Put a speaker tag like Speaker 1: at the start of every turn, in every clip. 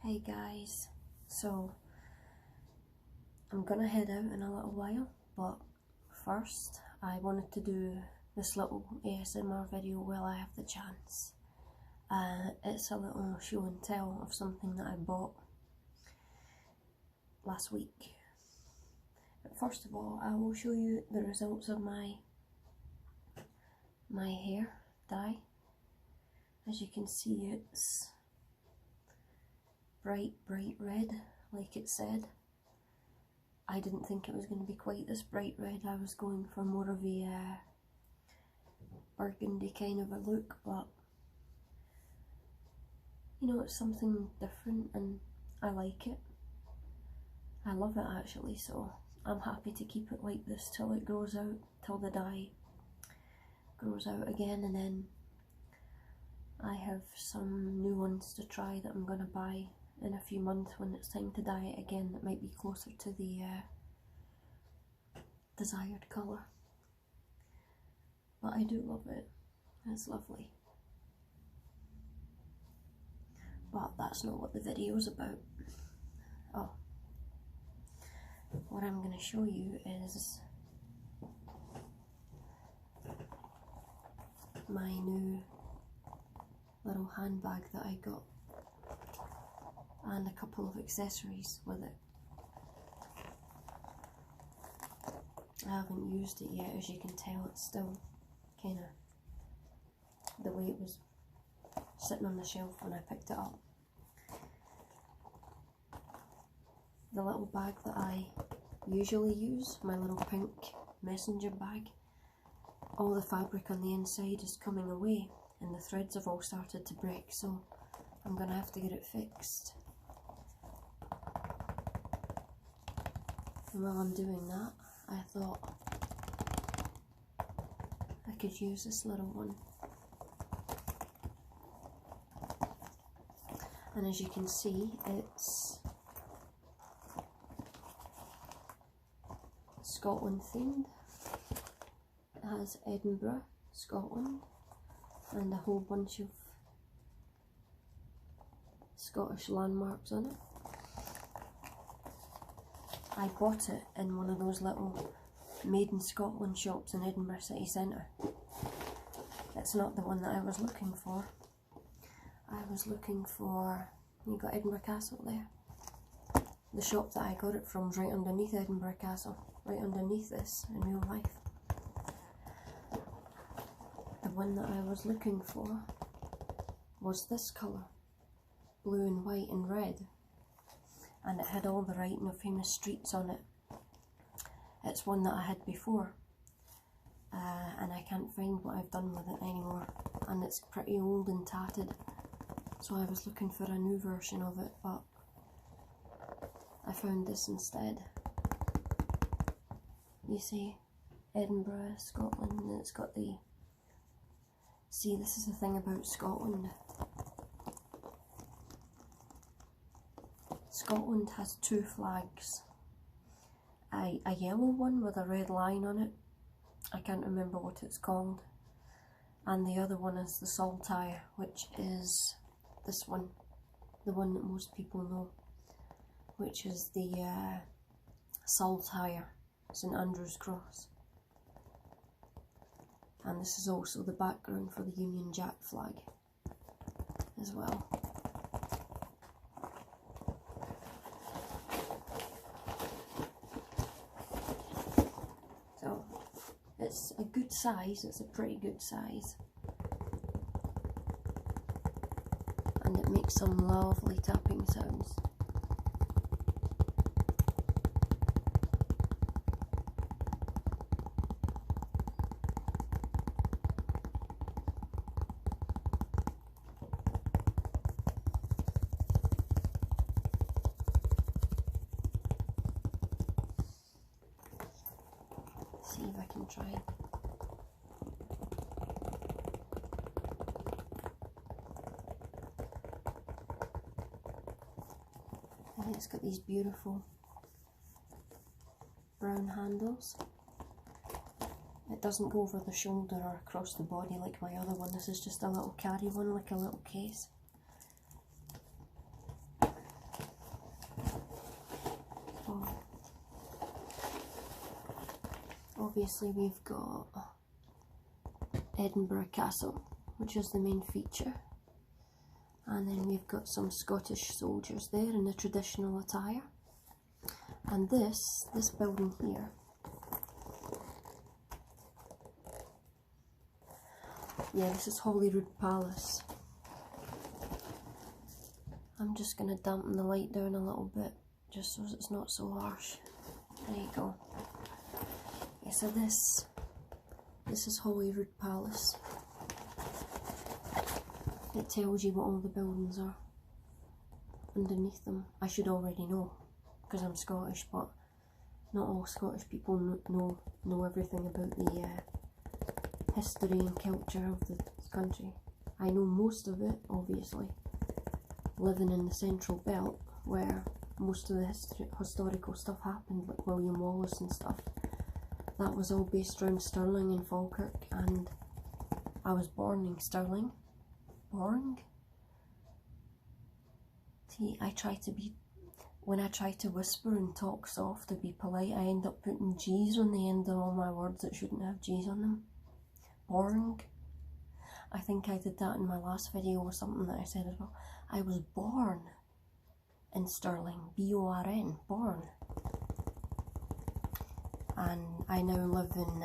Speaker 1: Hey guys, so I'm gonna head out in a little while, but first I wanted to do this little ASMR video while I have the chance. It's a little show and tell of something that I bought last week. But first of all, I will show you the results of my hair dye. As you can see, it's bright red, like it said. I didn't think it was going to be quite this bright red. I was going for more of a burgundy kind of a look, but you know, it's something different and I like it. I love it actually, so I'm happy to keep it like this till it grows out, till the dye grows out again, and then I have some new ones to try that I'm going to buy in a few months when it's time to dye it again, that might be closer to the desired colour. But I do love it, it's lovely. But that's not what the video is about. Oh, what I'm going to show you is my new little handbag that I got, and a couple of accessories with it. I haven't used it yet, as you can tell. It's still kind of the way it was sitting on the shelf when I picked it up. The little bag that I usually use, my little pink messenger bag, all the fabric on the inside is coming away and the threads have all started to break, so I'm going to have to get it fixed. And while I'm doing that, I thought I could use this little one. And as you can see, it's Scotland themed. It has Edinburgh, Scotland, and a whole bunch of Scottish landmarks on it. I bought it in one of those little Made in Scotland shops in Edinburgh city centre. It's not the one that I was looking for. I was looking for, you got Edinburgh Castle there. The shop that I got it from is right underneath Edinburgh Castle, right underneath this in real life. The one that I was looking for was this colour, blue and white and red, and it had all the writing of famous streets on it. It's one that I had before, and I can't find what I've done with it anymore, and it's pretty old and tattered, so I was looking for a new version of it, but I found this instead. You see, Edinburgh, Scotland, and it's got the... See, this is the thing about Scotland. Scotland has two flags. A yellow one with a red line on it. I can't remember what it's called. And the other one is the Saltire, which is this one. The one that most people know. Which is the Saltire, St Andrew's Cross. And this is also the background for the Union Jack flag as well. So it's a good size, it's a pretty good size. And it makes some lovely tapping sounds. See if I can try. And it's got these beautiful brown handles. It doesn't go over the shoulder or across the body like my other one. This is just a little carry one, like a little case. obviously we've got Edinburgh Castle, which is the main feature. And then we've got some Scottish soldiers there in the traditional attire. And this building here, yeah, this is Holyrood Palace. I'm just going to dampen the light down a little bit, just so it's not so harsh. There you go. Yeah, so this is Holyrood Palace. It tells you what all the buildings are underneath them. I should already know, because I'm Scottish, but not all Scottish people know everything about the history and culture of the country. I know most of it, obviously, living in the Central Belt, where most of the historical stuff happened, like William Wallace and stuff. That was all based around Stirling and Falkirk, and I was born in Stirling. Born? See, when I try to whisper and talk soft to be polite, I end up putting G's on the end of all my words that shouldn't have G's on them. Born. I think I did that in my last video or something that I said as well. I was born in Stirling, B-O-R-N, born. And I now live in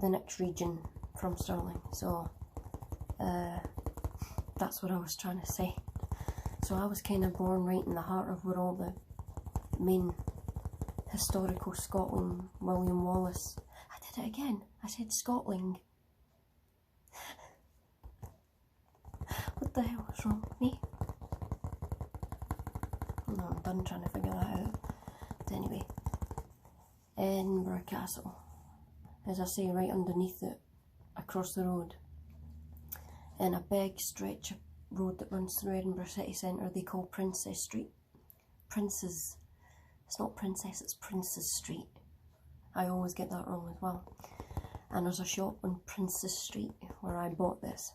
Speaker 1: the next region from Stirling, so that's what I was trying to say. So I was kind of born right in the heart of where all the main historical Scotland, William Wallace. I did it again. I said Scotland. What the hell is wrong with me? No, I'm done trying to figure that out. But anyway, Edinburgh Castle. As I say, right underneath it, across the road, in a big stretch of road that runs through Edinburgh city centre, they call Princess Street. Princes. It's not Princess, it's Princes Street. I always get that wrong as well. And there's a shop on Princess Street where I bought this.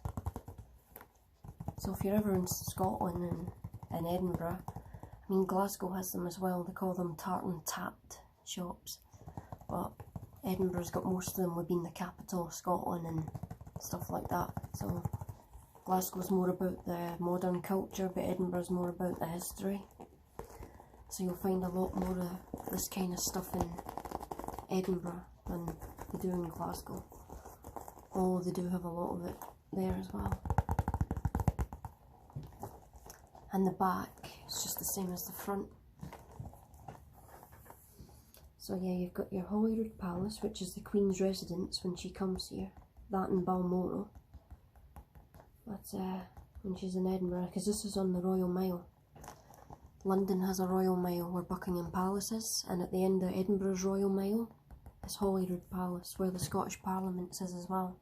Speaker 1: So if you're ever in Scotland and in Edinburgh, I mean Glasgow has them as well, they call them tartan tapped shops. But Edinburgh's got most of them with being the capital of Scotland and stuff like that. So Glasgow's more about the modern culture, but Edinburgh's more about the history. So you'll find a lot more of this kind of stuff in Edinburgh than they do in Glasgow. Although they do have a lot of it there as well. And the back is just the same as the front. So yeah, you've got your Holyrood Palace, which is the Queen's residence when she comes here. That in Balmoral. That's when she's in Edinburgh, because this is on the Royal Mile. London has a Royal Mile where Buckingham Palace is, and at the end of Edinburgh's Royal Mile is Holyrood Palace, where the Scottish Parliament is as well.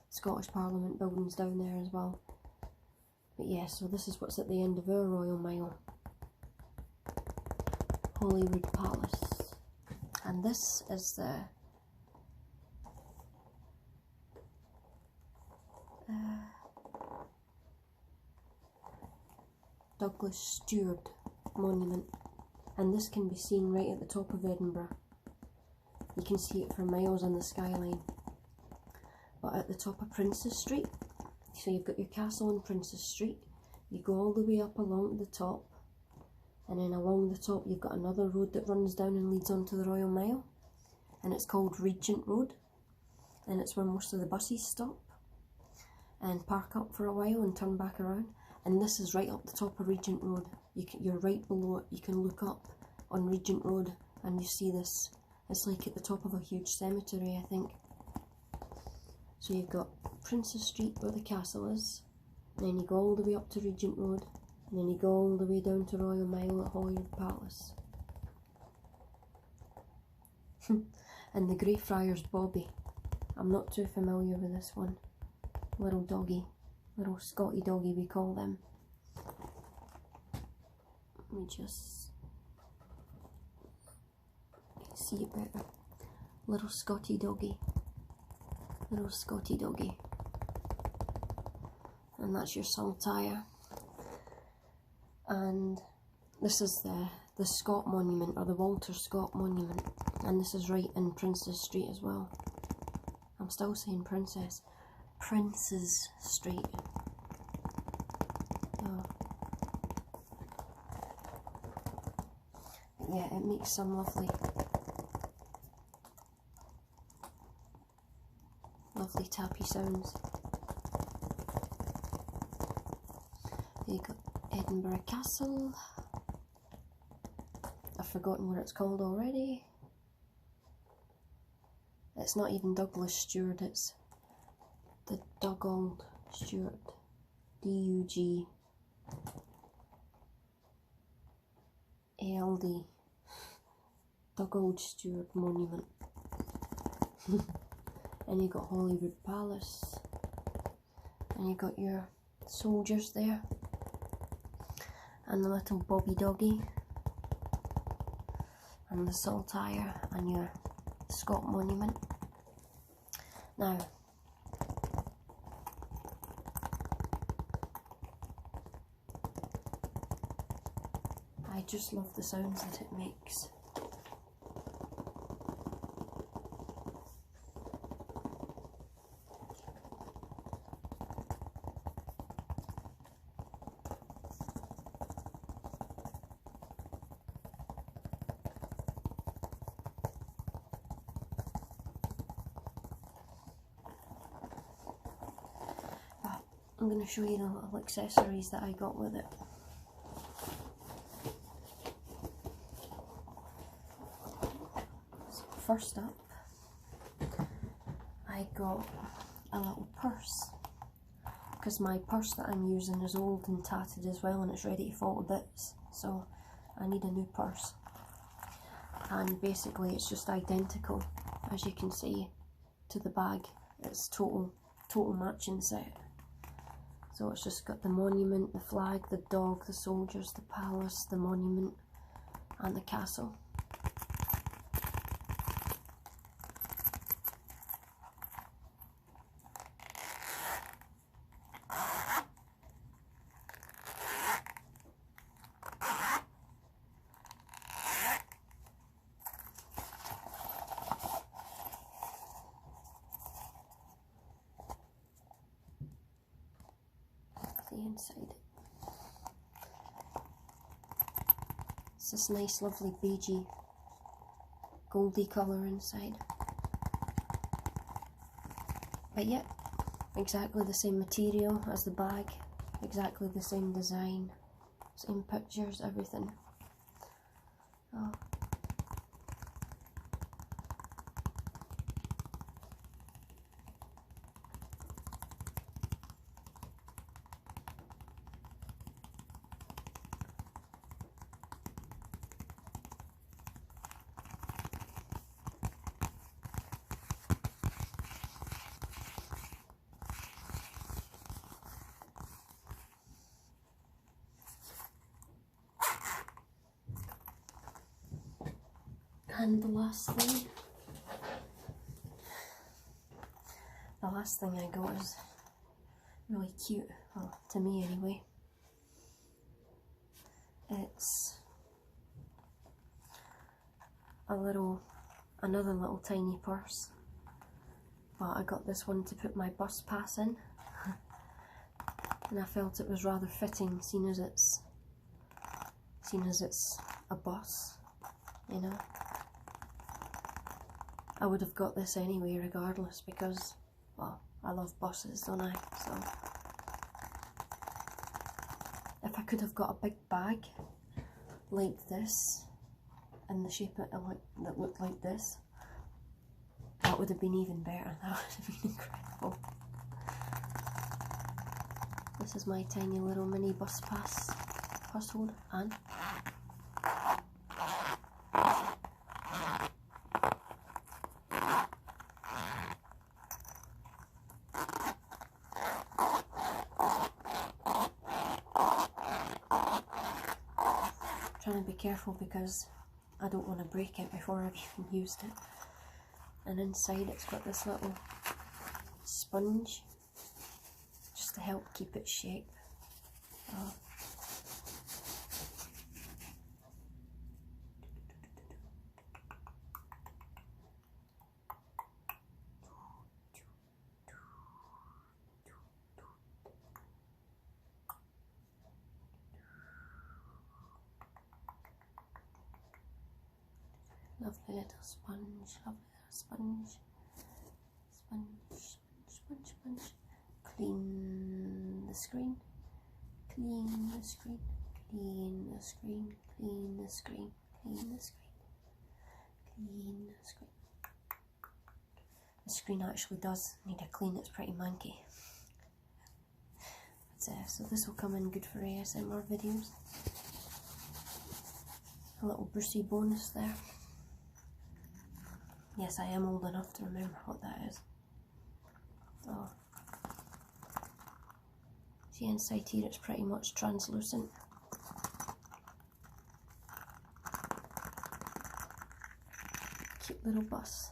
Speaker 1: Scottish Parliament building's down there as well. But yeah, so this is what's at the end of our Royal Mile. Holyrood Palace. And this is the Douglas Stewart monument, and this can be seen right at the top of Edinburgh. You can see it for miles on the skyline. But at the top of Princess Street, so you've got your castle on Princess Street, you go all the way up along the top, and then along the top you've got another road that runs down and leads onto the Royal Mile, and it's called Regent Road, and it's where most of the buses stop and park up for a while and turn back around. And this is right up the top of Regent Road. You're right below it. You can look up on Regent Road and you see this. It's like at the top of a huge cemetery, I think. So you've got Princess Street where the castle is, and then you go all the way up to Regent Road, and then you go all the way down to Royal Mile at Holyrood Palace. And the Greyfriars Bobby. I'm not too familiar with this one. Little doggy. Little Scotty doggy we call them. Let me just see it better. Little Scotty doggy. Little Scotty doggy. And that's your saltire. And this is the Scott Monument, or the Walter Scott Monument, and this is right in Princes Street as well. I'm still saying Princess. Princes Street. Oh. Yeah, it makes some lovely tappy sounds. You got Edinburgh Castle. I've forgotten what it's called already. It's not even Douglas Stewart, it's the Dugald Stewart. D-U-G-A-L-D. Dugald Stewart Monument. And you got Holyrood Palace. And you got your soldiers there. And the little Bobby Doggy. And the Saltire, and your Scott Monument. Now, I just love the sounds that it makes. I'm going to show you the little accessories that I got with it. So first up, I got a little purse, because my purse that I'm using is old and tattered as well, and it's ready to fall to bits, so I need a new purse. And basically it's just identical, as you can see, to the bag. It's total matching set. So it's just got the monument, the flag, the dog, the soldiers, the palace, the monument, and the castle. Inside it. It's this nice lovely beigey goldy colour inside. But yep, exactly the same material as the bag, exactly the same design, same pictures, everything. Oh. And the last thing I got is really cute, well, to me anyway. It's another little tiny purse, but I got this one to put my bus pass in, and I felt it was rather fitting, seeing as it's a bus, you know. I would have got this anyway regardless, because, well, I love buses, don't I? So if I could have got a big bag like this, in the shape that looked like this, that would have been even better. That would have been incredible. This is my tiny little mini bus holder, and trying to be careful because I don't want to break it before I've even used it. And inside it's got this little sponge just to help keep its shape. Oh. Lovely little sponge, lovely little sponge. Sponge, sponge, sponge, sponge. Clean the screen, clean the screen, clean the screen, clean the screen, clean the screen, clean the screen. The screen actually does need a clean, it's pretty manky. So this will come in good for ASMR videos. A little Brucey bonus there. Yes, I am old enough to remember what that is. Oh. See, inside here it's pretty much translucent. Cute little bus.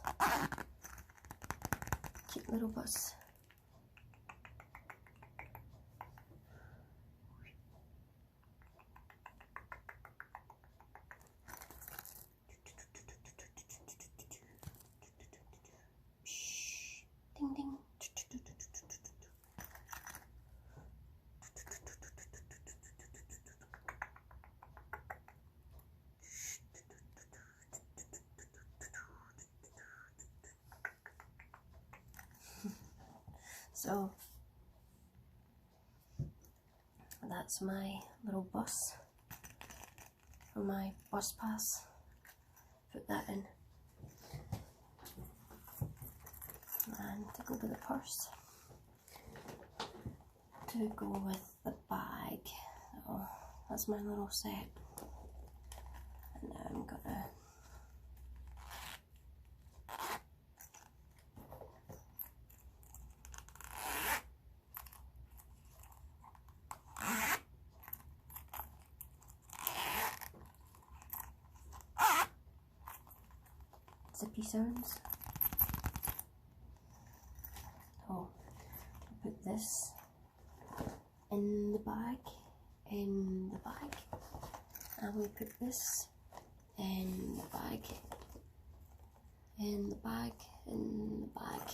Speaker 1: Cute little bus. Ding ding. So that's my little bus for my bus pass. Put that in. And to go with the purse, to go with the bag. Oh, that's my little set. And now I'm gonna zippy sounds. Oh, I'll put this in the bag, and we put this in the bag,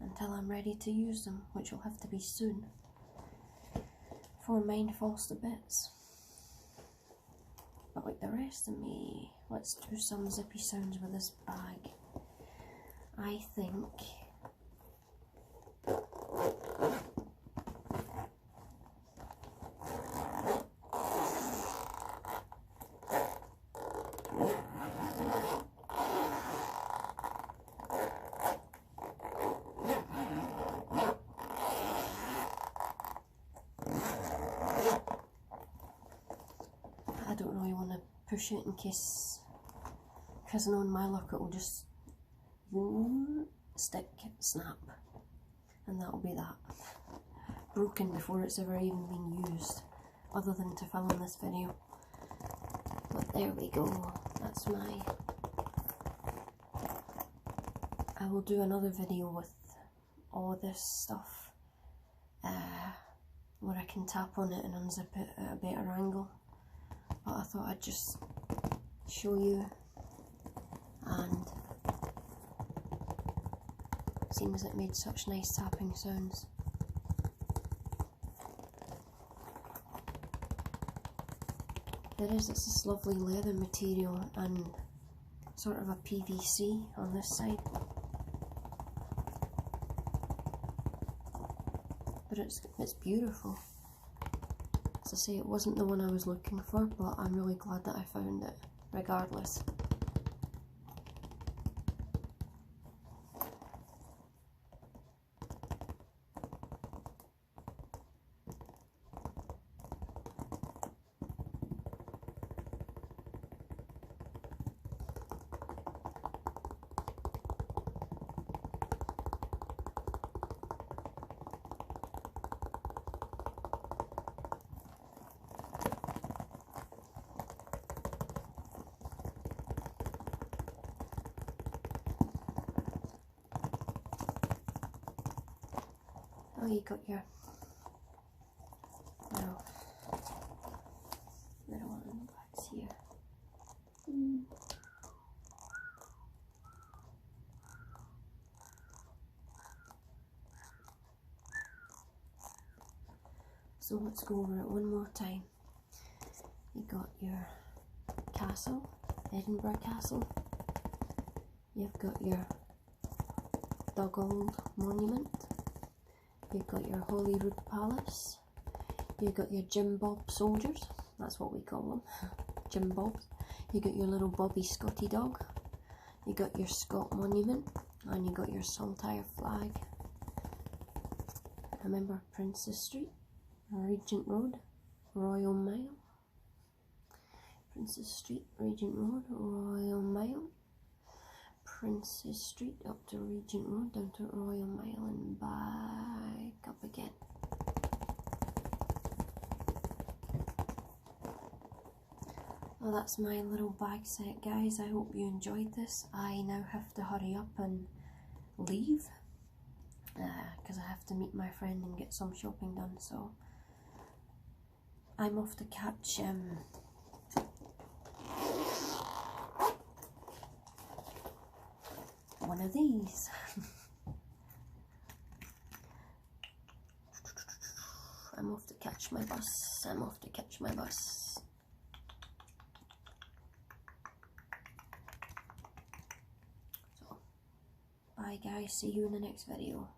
Speaker 1: until I'm ready to use them, which will have to be soon, before mine falls to bits. But like the rest of me, let's do some zippy sounds with this bag. I think I don't really want to push it in case, because I know in my luck it will just stick, snap, and that'll be that. Broken before it's ever even been used, other than to film this video. But there we go, that's my... I will do another video with all this stuff, where I can tap on it and unzip it at a better angle. But I thought I'd just show you, and seems it made such nice tapping sounds. It's this lovely leather material and sort of a PVC on this side. But it's beautiful. As I say, it wasn't the one I was looking for, but I'm really glad that I found it, regardless. Oh, you got your little one in the bags here. So let's go over it one more time. You got your castle, Edinburgh Castle, You've got your Dugald Monument. You've got your Holyrood Palace. You've got your Jim Bob soldiers. That's what we call them. Jim Bobs. You got your little Bobby Scotty dog. You got your Scott Monument. And you got your Saltire flag. Remember Princess Street, Regent Road, Royal Mile. Princess Street, Regent Road, Royal Mile. Princess Street up to Regent Road, down to Royal Mile and back up again. Well, that's my little bag set, guys. I hope you enjoyed this. I now have to hurry up and leave because I have to meet my friend and get some shopping done, so I'm off to catch one of these. I'm off to catch my bus. I'm off to catch my bus. So, bye guys, see you in the next video.